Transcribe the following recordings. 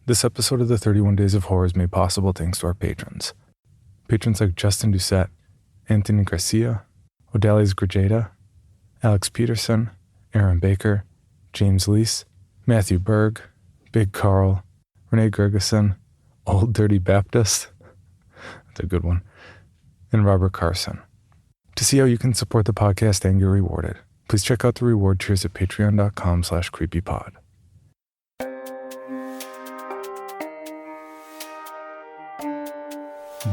This episode of the 31 Days of Horror is made possible thanks to our patrons. Patrons like Justin Doucette, Anthony Garcia, Odalis Grajeda, Alex Peterson, Aaron Baker, James Leese, Matthew Berg, Big Carl, Renee Gergeson, Old Dirty Baptist, that's a good one, and Robert Carson. To see how you can support the podcast and get rewarded, please check out the reward tiers at patreon.com/creepypod.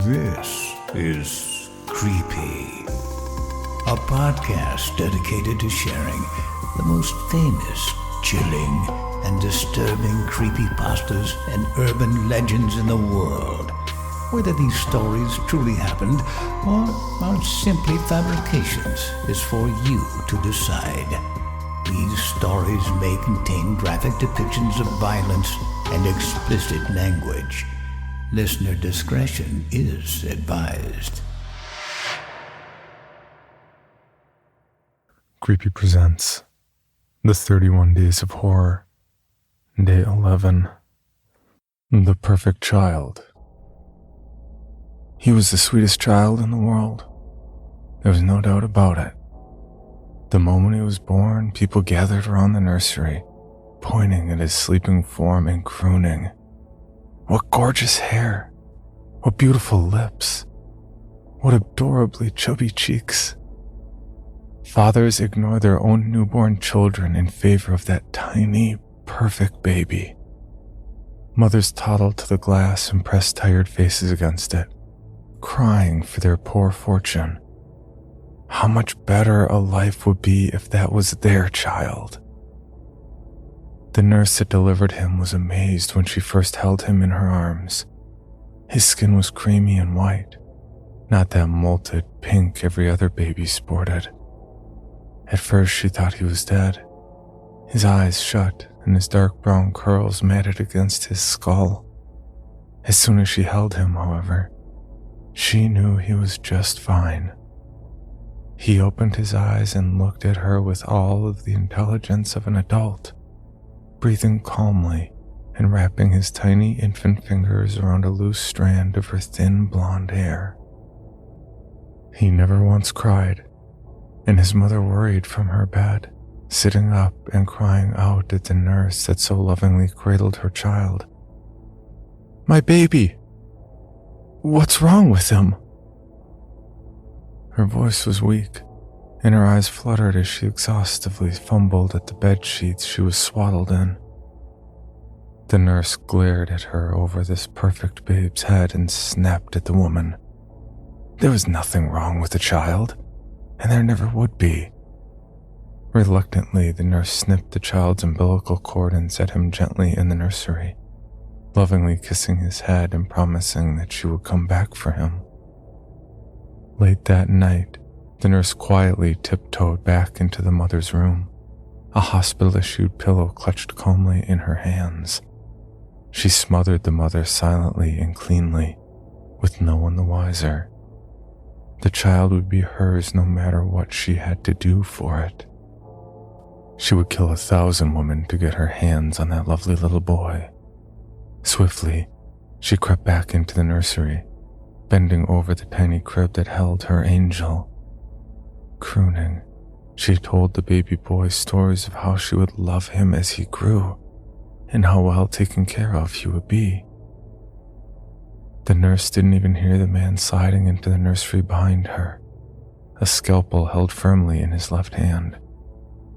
This is Creepy, a podcast dedicated to sharing the most famous, chilling, and disturbing creepypastas and urban legends in the world. Whether these stories truly happened or are simply fabrications is for you to decide. These stories may contain graphic depictions of violence and explicit language. Listener discretion is advised. Creepy presents The 31 Days of Horror, Day 11, The Perfect Child. He was the sweetest child in the world. There was no doubt about it. The moment he was born, people gathered around the nursery, pointing at his sleeping form and crooning. What gorgeous hair! What beautiful lips! What adorably chubby cheeks! Fathers ignore their own newborn children in favor of that tiny, perfect baby. Mothers toddled to the glass and pressed tired faces against it, crying for their poor fortune. How much better a life would be if that was their child. The nurse that delivered him was amazed when she first held him in her arms. His skin was creamy and white, not that molted pink every other baby sported. At first she thought he was dead, his eyes shut and his dark brown curls matted against his skull. As soon as she held him, however, she knew he was just fine. He opened his eyes and looked at her with all of the intelligence of an adult, breathing calmly and wrapping his tiny infant fingers around a loose strand of her thin blonde hair. He never once cried, and his mother worried from her bed, sitting up and crying out at the nurse that so lovingly cradled her child. "My baby! What's wrong with him?" Her voice was weak, and her eyes fluttered as she exhaustively fumbled at the bed sheets she was swaddled in. The nurse glared at her over this perfect babe's head and snapped at the woman. There was nothing wrong with the child, and there never would be. Reluctantly, the nurse snipped the child's umbilical cord and set him gently in the nursery, lovingly kissing his head and promising that she would come back for him. Late that night, the nurse quietly tiptoed back into the mother's room, a hospital-issued pillow clutched calmly in her hands. She smothered the mother silently and cleanly, with no one the wiser. The child would be hers no matter what she had to do for it. She would kill 1,000 women to get her hands on that lovely little boy. Swiftly, she crept back into the nursery, bending over the tiny crib that held her angel. Crooning, she told the baby boy stories of how she would love him as he grew, and how well taken care of he would be. The nurse didn't even hear the man sliding into the nursery behind her, a scalpel held firmly in his left hand.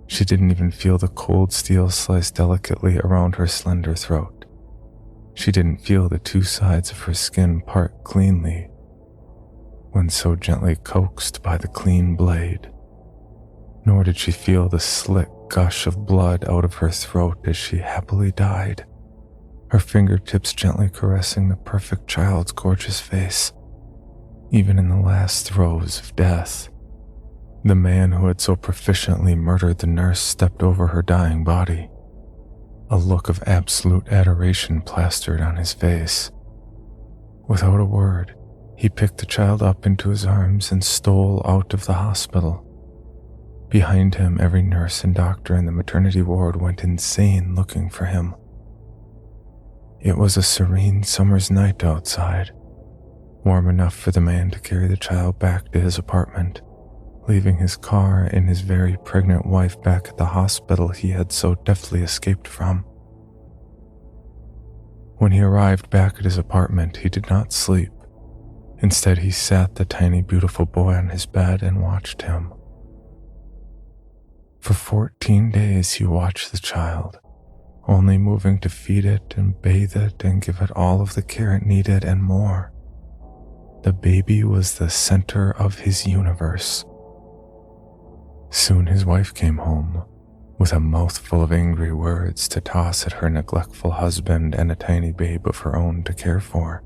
She didn't even feel the cold steel slice delicately around her slender throat. She didn't feel the two sides of her skin part cleanly when so gently coaxed by the clean blade. Nor did she feel the slick gush of blood out of her throat as she happily died, her fingertips gently caressing the perfect child's gorgeous face. Even in the last throes of death, the man who had so proficiently murdered the nurse stepped over her dying body, a look of absolute adoration plastered on his face. Without a word, he picked the child up into his arms and stole out of the hospital. Behind him, every nurse and doctor in the maternity ward went insane looking for him. It was a serene summer's night outside, warm enough for the man to carry the child back to his apartment, leaving his car and his very pregnant wife back at the hospital he had so deftly escaped from. When he arrived back at his apartment, he did not sleep. Instead, he sat the tiny, beautiful boy on his bed and watched him. For 14 days, he watched the child, only moving to feed it and bathe it and give it all of the care it needed and more. The baby was the center of his universe. Soon his wife came home, with a mouthful of angry words to toss at her neglectful husband and a tiny babe of her own to care for.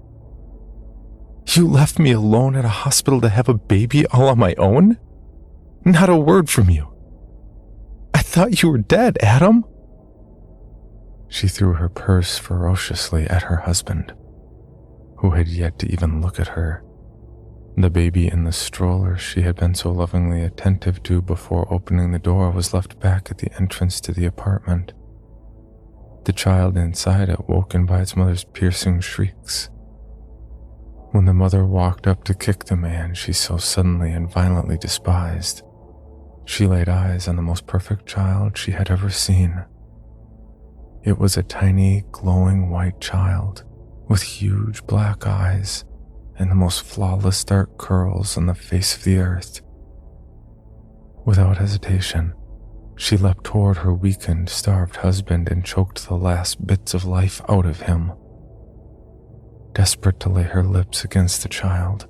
"You left me alone at a hospital to have a baby all on my own? Not a word from you. I thought you were dead, Adam." She threw her purse ferociously at her husband, who had yet to even look at her. The baby in the stroller she had been so lovingly attentive to before opening the door was left back at the entrance to the apartment. The child inside it woken by its mother's piercing shrieks. When the mother walked up to kick the man she so suddenly and violently despised, she laid eyes on the most perfect child she had ever seen. It was a tiny, glowing white child with huge black eyes and the most flawless dark curls on the face of the earth. Without hesitation, she leapt toward her weakened, starved husband and choked the last bits of life out of him. Desperate to lay her lips against the child,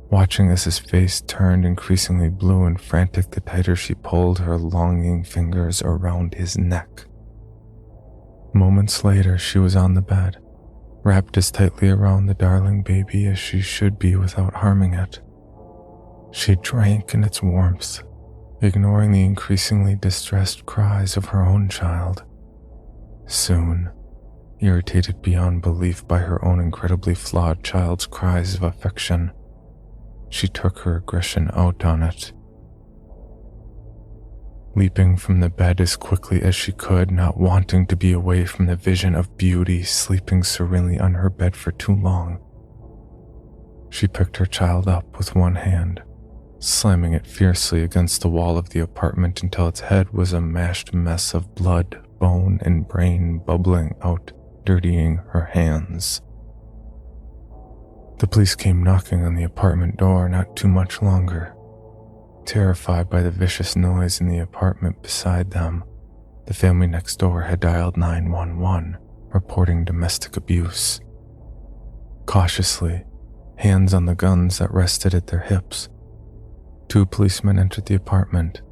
watching as his face turned increasingly blue and frantic the tighter she pulled her longing fingers around his neck. Moments later, she was on the bed, wrapped as tightly around the darling baby as she should be without harming it. She drank in its warmth, ignoring the increasingly distressed cries of her own child. Soon, irritated beyond belief by her own incredibly flawed child's cries of affection, she took her aggression out on it. Leaping from the bed as quickly as she could, not wanting to be away from the vision of beauty sleeping serenely on her bed for too long, she picked her child up with one hand, slamming it fiercely against the wall of the apartment until its head was a mashed mess of blood, bone, and brain bubbling out, dirtying her hands. The police came knocking on the apartment door not too much longer. Terrified by the vicious noise in the apartment beside them, the family next door had dialed 911, reporting domestic abuse. Cautiously, hands on the guns that rested at their hips, 2 policemen entered the apartment.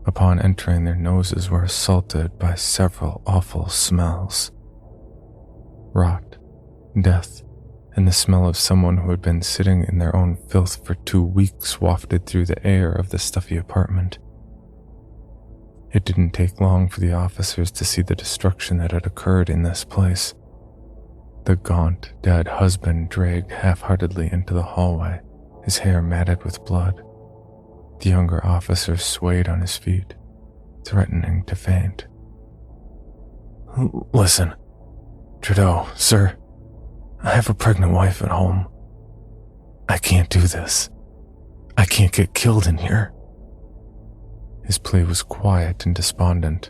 Upon entering, their noses were assaulted by several awful smells. Rot, death, and the smell of someone who had been sitting in their own filth for 2 weeks wafted through the air of the stuffy apartment. It didn't take long for the officers to see the destruction that had occurred in this place. The gaunt, dead husband dragged half-heartedly into the hallway, his hair matted with blood. The younger officer swayed on his feet, threatening to faint. "Listen, Trudeau, sir. I have a pregnant wife at home. I can't do this. I can't get killed in here." His plea was quiet and despondent,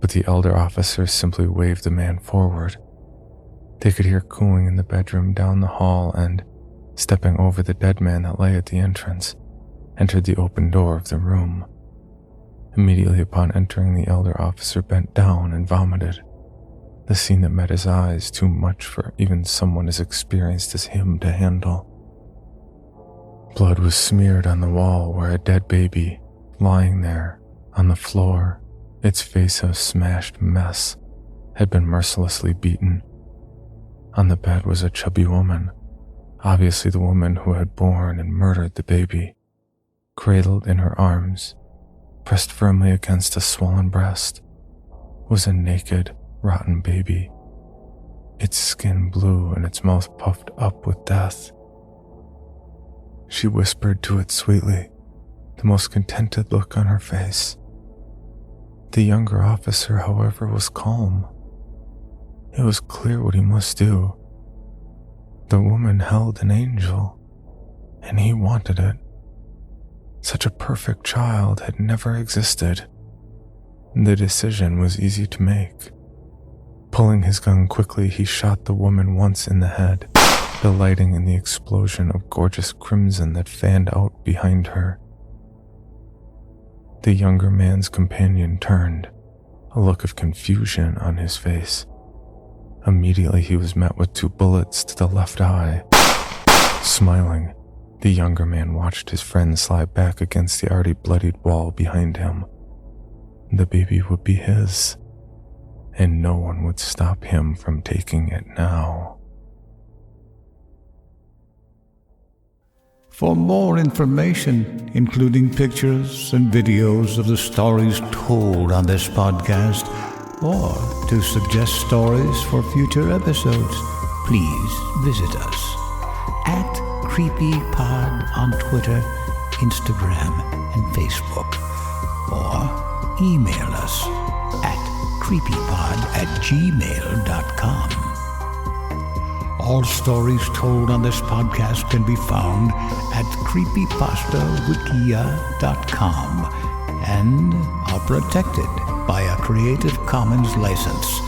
but the elder officer simply waved the man forward. They could hear cooing in the bedroom down the hall and, stepping over the dead man that lay at the entrance, entered the open door of the room. Immediately upon entering, the elder officer bent down and vomited. The scene that met his eyes too much for even someone as experienced as him to handle. Blood was smeared on the wall where a dead baby, lying there, on the floor, its face a smashed mess, had been mercilessly beaten. On the bed was a chubby woman, obviously the woman who had borne and murdered the baby. Cradled in her arms, pressed firmly against a swollen breast, was a naked, rotten baby, its skin blue and its mouth puffed up with death. She whispered to it sweetly, the most contented look on her face. The younger officer, however, was calm. It was clear what he must do. The woman held an angel, and he wanted it. Such a perfect child had never existed. The decision was easy to make. Pulling his gun quickly, he shot the woman once in the head, delighting in the explosion of gorgeous crimson that fanned out behind her. The younger man's companion turned, a look of confusion on his face. Immediately he was met with 2 bullets to the left eye. Smiling, the younger man watched his friend slide back against the already bloodied wall behind him. The baby would be his, and no one would stop him from taking it now. For more information, including pictures and videos of the stories told on this podcast, or to suggest stories for future episodes, please visit us at CreepyPod on Twitter, Instagram, and Facebook, or email us at creepypod@gmail.com. All stories told on this podcast can be found at creepypastawikia.com and are protected by a Creative Commons license.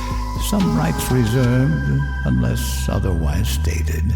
Some rights reserved unless otherwise stated.